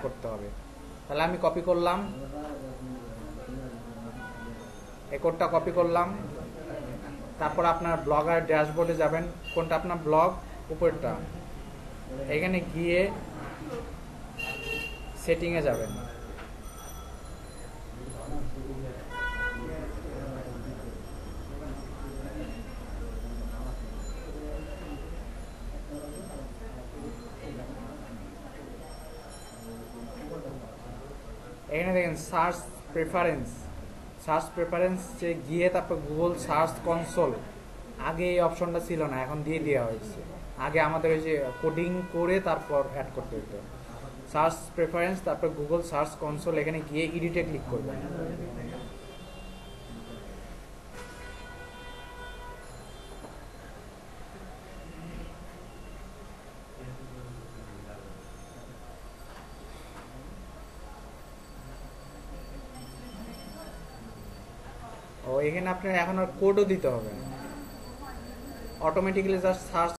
করতে হবে। তাহলে আমি কপি করলাম, এই কোডটা কপি করলাম। তারপর আপনার ব্লগার ড্যাশবোর্ডে যাবেন, কোনটা আপনার ব্লগ, উপরটা। এখানে গিয়ে সেটিংয়ে যাবেন। এখানে দেখেন সার্চ প্রেফারেন্সে গিয়ে তারপর গুগল সার্চ কনসোল, আগে এই অপশনটা ছিল না, এখন দিয়ে দেওয়া হয়েছে। আগে আমাদের ওই যে কোডিং করে তারপর অ্যাড করতে হতো। সার্চ প্রেফারেন্স, তারপর গুগল সার্চ কনসোল, এখানে গিয়ে এডিটে ক্লিক করবেন। ও এখানে আপনার এখন আর কোডও দিতে হবে না, অটোমেটিক্যালি জাস্ট সার্চ